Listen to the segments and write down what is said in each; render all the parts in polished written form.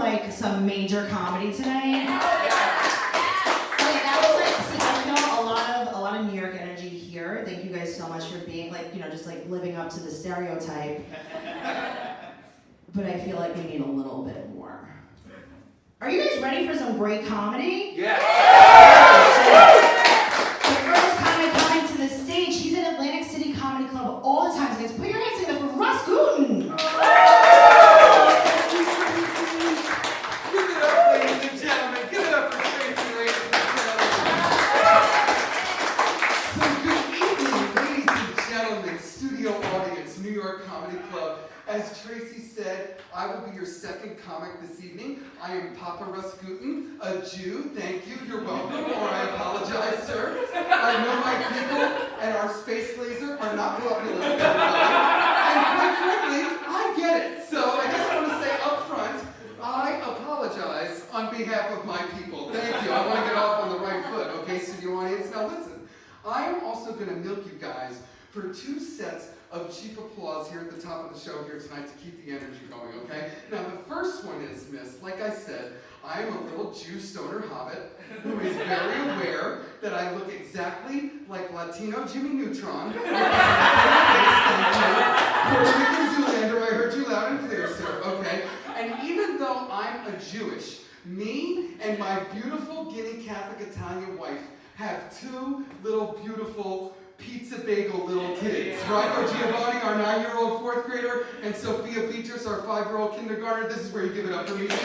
like some major comedy tonight. That was like, see, I feel a lot of New York energy here. Thank you guys so much for being like, just like living up to the stereotype. But I feel like we need a little bit more. Are you guys ready for some great comedy? Yeah. The first comic coming to the stage, he's in Atlantic City Comedy Club all the time. So guys, put your hands together for RUS GUTIN. Give it up, ladies and gentlemen. Give it up for Tracy, ladies and gentlemen. So good evening, ladies and gentlemen, studio audience, New York Comedy Club. As Tracy said, I will be your second comic this evening. I am POPPA RUS GUTIN, a Jew. Thank you. You're welcome. Or I apologize, sir. I know my people and our space laser are not popular with everybody. And quite frankly, I get it. So I just want to say up front, I apologize on behalf of my people. Thank you. I want to get off on the right foot. Okay, studio audience? Now listen, I am also going to milk you guys for 2 sets of cheap applause here at the top of the show here tonight to keep the energy going, okay? Now the first one is, miss, like I said, I am a little Jew stoner hobbit who is very aware that I look exactly like Latino Jimmy Neutron. Puerto Rican Zoolander, I heard you loud and clear, sir, okay? And even though I'm a Jewish, me and my beautiful Guinea Catholic Italian wife have 2 little beautiful pizza bagel little kids. Rocco Giovanni, our 9-year-old 4th grader, and Sophia Beatrice, our 5-year-old kindergartner. This is where you give it up for me. And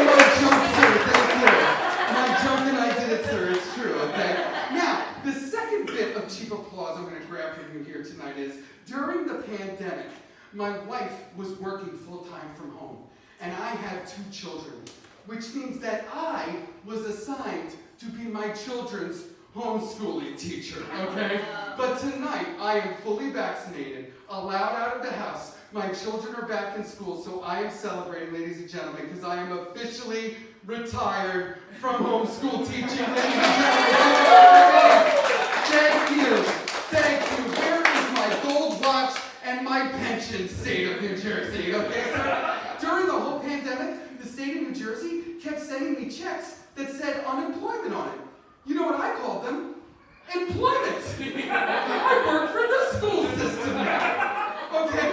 my joke, sir, thank you. My joke and I did it, sir, it's true, okay? Now, the second bit of cheap applause I'm going to grab from you here tonight is, during the pandemic, my wife was working full-time from home, and I have 2 children, which means that I was assigned to be my children's homeschooling teacher, okay? But tonight, I am fully vaccinated, allowed out of the house. My children are back in school, so I am celebrating, ladies and gentlemen, because I am officially retired from homeschool teaching, ladies and gentlemen. Thank you, thank you. Where is my gold watch and my pension, state of New Jersey, okay, sir? During the whole pandemic, the state of New Jersey kept sending me checks that said unemployment on it. You know what I called them? Employment. I work for the school system now. Okay,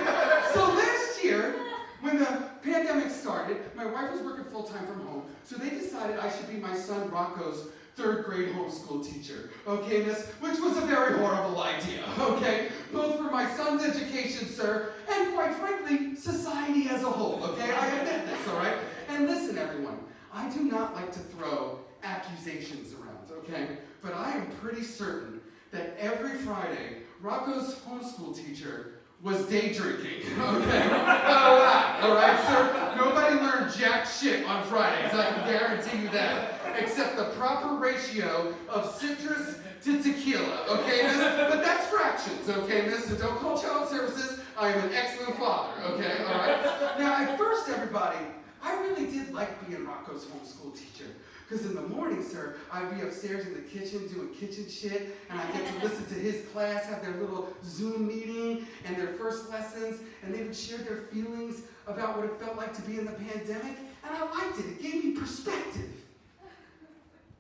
so last year, when the pandemic started, my wife was working full-time from home, so they decided I should be my son Rocco's 3rd grade homeschool teacher. Okay, miss? Which was a very horrible idea, okay? Both for my son's education, sir, and quite frankly, society as a whole, okay? I admit this, all right? And listen, everyone, I do not like to throw accusations around, okay? But I am pretty certain that every Friday, Rocco's homeschool teacher was day drinking, okay? All right, sir? Nobody learned jack shit on Fridays, I can guarantee you that, except the proper ratio of citrus to tequila, okay, miss? But that's fractions, okay, miss? So don't call child services. I am an excellent father, okay? All right? Now, at first, everybody, I really did like being Rocco's homeschool teacher. Because in the morning, sir, I'd be upstairs in the kitchen doing kitchen shit, and I get to listen to his class, have their little Zoom meeting, and their first lessons, and they would share their feelings about what it felt like to be in the pandemic, and I liked it. It gave me perspective.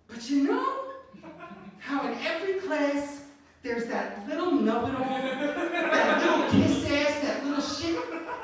But you know how in every class, there's that little know-it-all, that little kiss-ass, that little shit,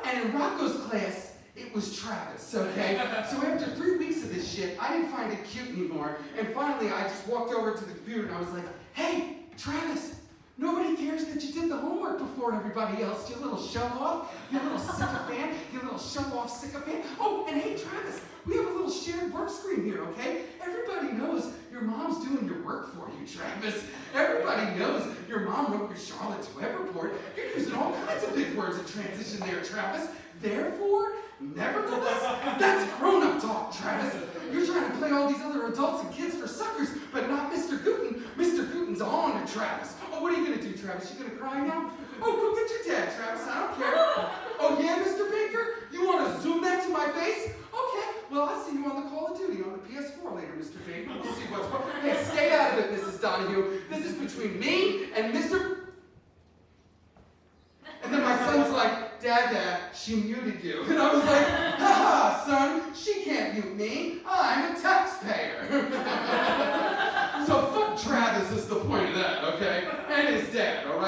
and in Rocco's class, it was Travis, okay? So after 3 weeks of this shit, I didn't find it cute anymore. And finally, I just walked over to the computer and I was like, hey, Travis, nobody cares that you did the homework before everybody else, you little show-off, you little sycophant, you little show-off sycophant. Oh, and hey, Travis, we have a little shared work screen here, okay? Everybody knows your mom's doing your work for you, Travis. Everybody knows your mom wrote your Charlotte's Web report. You're using all kinds of big words in transition there, Travis. Therefore, nevertheless, that's grown-up talk, Travis. You're trying to play all these other adults and kids for suckers, but not Mr. Gutin. Mr. Gutin's on to Travis. Oh, what are you going to do, Travis? You going to cry now? Oh, go get your dad, Travis. I don't care. Oh, yeah, Mr. Baker? You want to zoom that to my face? Okay, well, I'll see you on the Call of Duty on the PS4 later, Mr. Baker. We'll see what's going on. Hey, stay out of it, Mrs. Donahue. This is between me and Mr. And then my son's like, Dad, she muted you. And I was like, haha, son,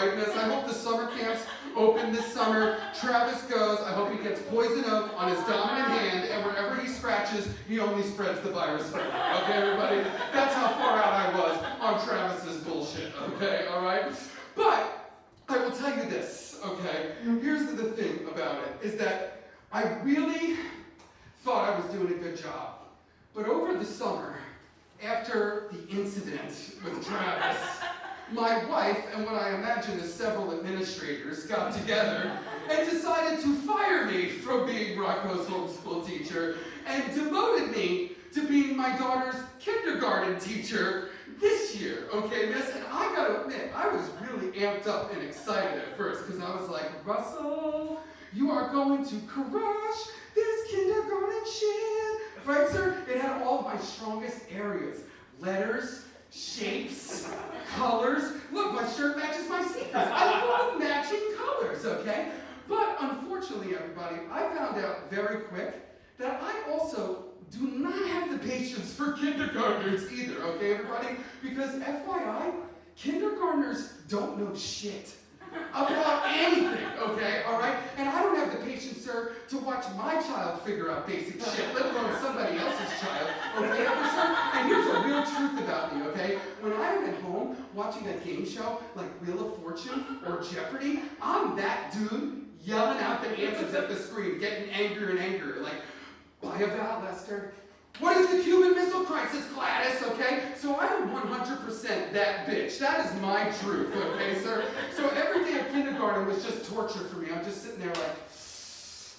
right, miss? I hope the summer camps open this summer. Travis goes. I hope he gets poison oak on his dominant hand, and wherever he scratches, he only spreads the virus further. Okay, everybody? That's how far out I was on Travis's bullshit. Okay, all right? But I will tell you this, okay? Here's the thing about it, is that I really thought I was doing a good job. But over the summer, after the incident with Travis, my wife and what I imagine is several administrators got together and decided to fire me from being Rocco's homeschool teacher and demoted me to being my daughter's kindergarten teacher this year, okay, miss? And I gotta admit, I was really amped up and excited at first because I was like, Russell, you are going to crush this kindergarten shit. Right, sir? It had all of my strongest areas. Letters, shapes, colors. Look, my shirt matches my sneakers. I love matching colors, okay? But unfortunately, everybody, I found out very quick that I also do not have the patience for kindergartners either, okay, everybody? Because FYI, kindergartners don't know shit about anything, okay, all right? And I don't have the patience, sir, to watch my child figure out basic shit, let alone somebody else's child, okay, sir? And here's a real truth about me, okay? When I'm at home watching a game show like Wheel of Fortune or Jeopardy, I'm that dude yelling out the answers at the screen, getting angrier and angrier, like, buy a vowel, Lester. What is the Cuban Missile Crisis, Gladys, okay? So I'm 100% that bitch. That is my truth, okay, sir? So every day of kindergarten was just torture for me. I'm just sitting there like,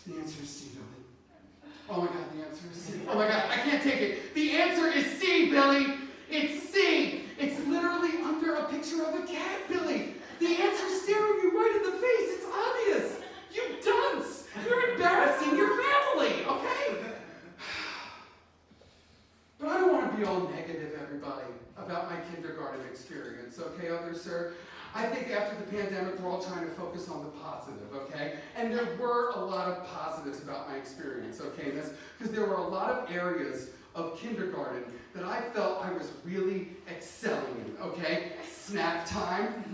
the answer is C, Billy. Oh my God, the answer is C. Oh my God, I can't take it. The answer is C, Billy. It's C. It's literally under a picture of a cat, Billy. The answer's staring you right in the face. It's obvious. You dunce. You're embarrassing your family, okay? But I don't want to be all negative, everybody, about my kindergarten experience, okay, others, sir? I think after the pandemic, we're all trying to focus on the positive, okay? And there were a lot of positives about my experience, okay, miss? Because there were a lot of areas of kindergarten that I felt I was really excelling in, okay? Snack time,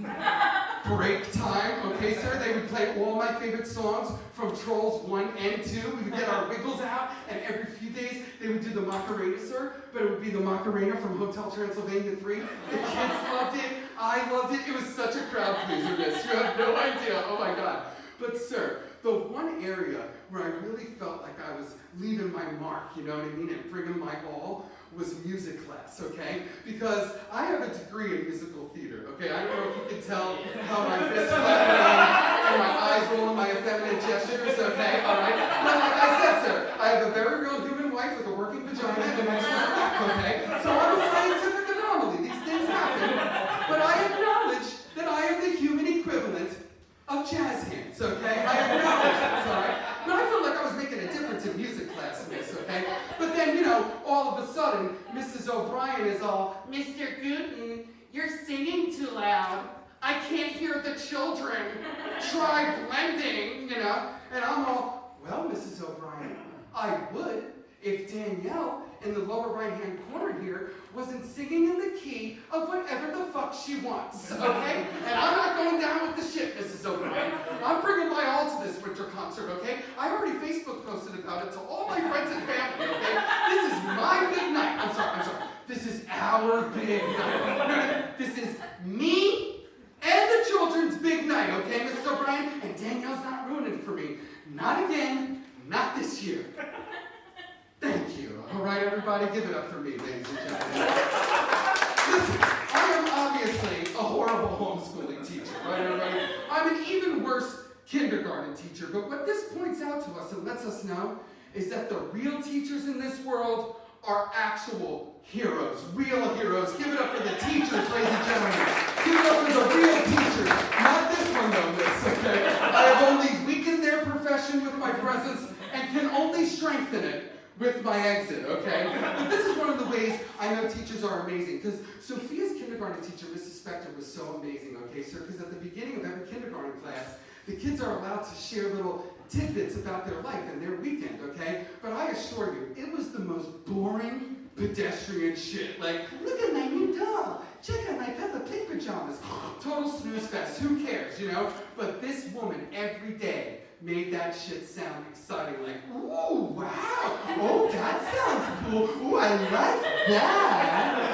break time, okay, sir? They would play all my favorite songs from Trolls 1 and 2. We would get our wiggles out, and every few days they would do the Macarena, sir, but it would be the Macarena from Hotel Transylvania 3. The kids loved it. I loved it. It was such a crowd pleaser, miss. You have no idea. Oh, my God. But, sir, the one area where I really felt like I was leaving my mark, you know what I mean, and bringing my all, was music class, okay? Because I have a degree in musical theater, okay? I don't know if you can tell how my wrists flap around and my eyes roll in my effeminate gestures, okay? All right? But like I said, sir, I have a very real human wife with a working vagina and an excellent back, okay? So I'm a scientific anomaly. These things happen. But I acknowledge that I am the human equivalent of jazz hands, okay? I acknowledge this, all right? But I felt like I was making a difference in music class, miss, okay? But then, you know, all of a sudden, Mrs. O'Brien is all, Mr. Gutin, you're singing too loud. I can't hear the children. Try blending, you know? And I'm all, well, Mrs. O'Brien, I would if Danielle in the lower right-hand corner here wasn't singing in the key of whatever the fuck she wants, okay? And I'm not going down with the shit, Mrs. O'Brien. I'm bringing my all to this winter concert, okay? I already Facebook posted about it to all my friends and family, okay? This is my big night. I'm sorry. This is our big night. This is me and the children's big night, okay, Mrs. O'Brien? And Danielle's not ruining it for me. Not again, not this year. Thank you. All right, everybody, give it up for me, ladies and gentlemen. Listen, I am obviously a horrible homeschooling teacher, right, everybody? I'm an even worse kindergarten teacher, but what this points out to us and lets us know is that the real teachers in this world are actual heroes, real heroes. Give it up for the teachers, ladies and gentlemen. Give it up for the real teachers. Not this one, though, miss, okay? I have only weakened their profession with my presence and can only strengthen it with my exit, okay? But this is one of the ways I know teachers are amazing, because Sophia's kindergarten teacher, Mrs. Spector, was so amazing, okay, sir? Because at the beginning of every kindergarten class, the kids are allowed to share little tidbits about their life and their weekend, okay? But I assure you, it was the most boring, pedestrian shit. Like, look at my new doll. Check out my Peppa Pig pajamas. Total snooze fest. Who cares, you know? But this woman every day made that shit sound exciting. Like, ooh, wow. Oh, that sounds cool. Ooh, I like that.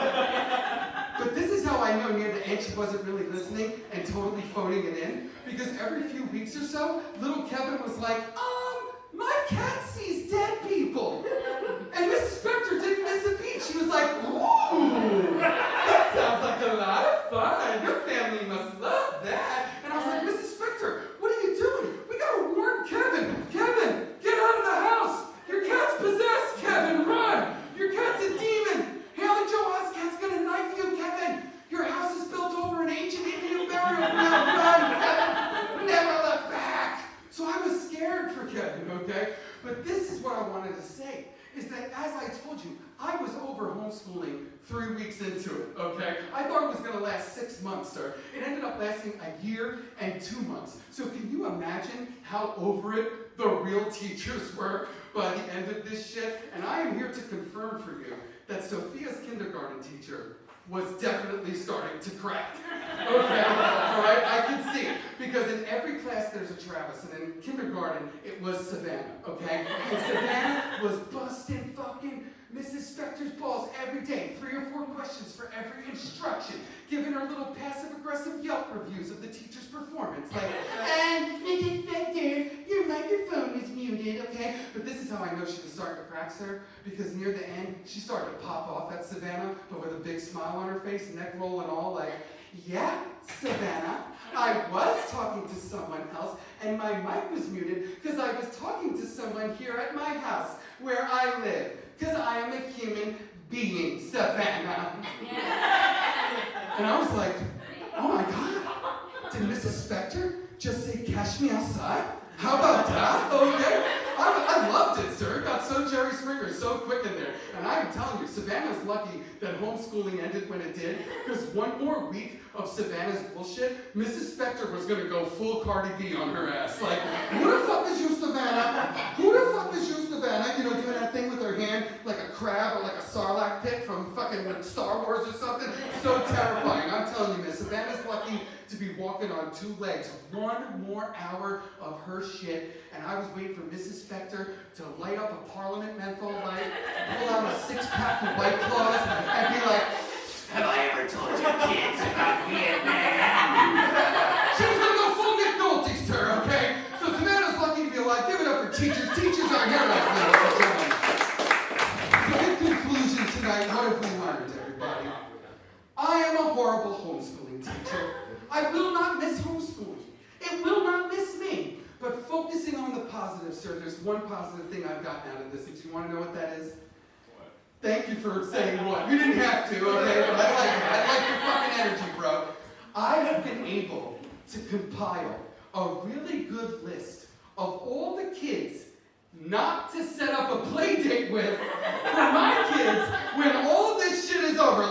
But this is how I know near the end she wasn't really listening and totally phoning it in. Because every few weeks or so, little Kevin was like, my cat sees dead people. And Mrs. Spector didn't miss a beat. She was like, ooh, that sounds like a lot of fun. Your family must love that. And I was like, Mrs. Spector, what are you doing? We gotta warn Kevin. Kevin, get out of the house. Your cat's possessed, Kevin, run. Your cat's a demon. Haley Joe Oscat's gonna knife you, Kevin. Your house is built over an ancient Indian burial ground. Run, Kevin. Never look back. So I was scared for Kevin, okay? But this is what I wanted to say, is that as I told you, I was over homeschooling 3 weeks into it, okay? I thought it was gonna last 6 months, sir. It ended up lasting a year and 2 months. So can you imagine how over it the real teachers were by the end of this shit? And I am here to confirm for you that Sophia's kindergarten teacher was definitely starting to crack. Okay, all right, I can see it. Because in every class there's a Travis, and in kindergarten it was Savannah, okay? And Savannah was busting fucking Mrs. Spector's balls every day. 3 or 4 questions for every instruction. Giving her little passive-aggressive Yelp reviews of the teacher's performance. Like, and Mrs. Spector, your microphone is muted, okay? But this is how I know she was starting to crack, sir. Because near the end, she started to pop off at Savannah, but with a big smile on her face, neck roll and all, like, yeah, Savannah, I was talking to someone else, and my mic was muted because I was talking to someone here at my house where I live. Because I am a human being, Savannah. And I was like, oh my God, did Mrs. Spector just say, catch me outside? How about that? Okay. I loved it, sir. It got so Jerry Springer so quick in there. And I'm telling you, Savannah's lucky that homeschooling ended when it did, because one more week of Savannah's bullshit, Mrs. Spector was going to go full Cardi B on her ass. Like, who the fuck is you, Savannah? Who the fuck is you, Savannah? You know, doing that thing with her hand like a crab or like a sarlacc pit from fucking Star Wars or something. So terrifying. I'm telling you, Miss Savannah's lucky to be walking on 2 legs. 1 more hour of her shit, and I was waiting for Mrs. Spector to light up a Parliament menthol light, pull out a 6-pack of White Claws, and be like, have I ever told you kids about Vietnam? She was gonna go full Nick Nolte, sir, okay? So Savannah's lucky to be alive. Give it up for teachers. Teachers are heroes, ladies and gentlemen. So in conclusion tonight, what have we learned, everybody? I am a horrible homeschooling teacher. I will not miss homeschooling. It will not miss me. But focusing on the positive, sir, there's one positive thing I've gotten out of this. Do you want to know what that is? What? Thank you for saying what. You didn't have to, okay? But I like it. I like your fucking energy, bro. I have been able to compile a really good list of all the kids not to set up a play date with for my kids when all this shit is over.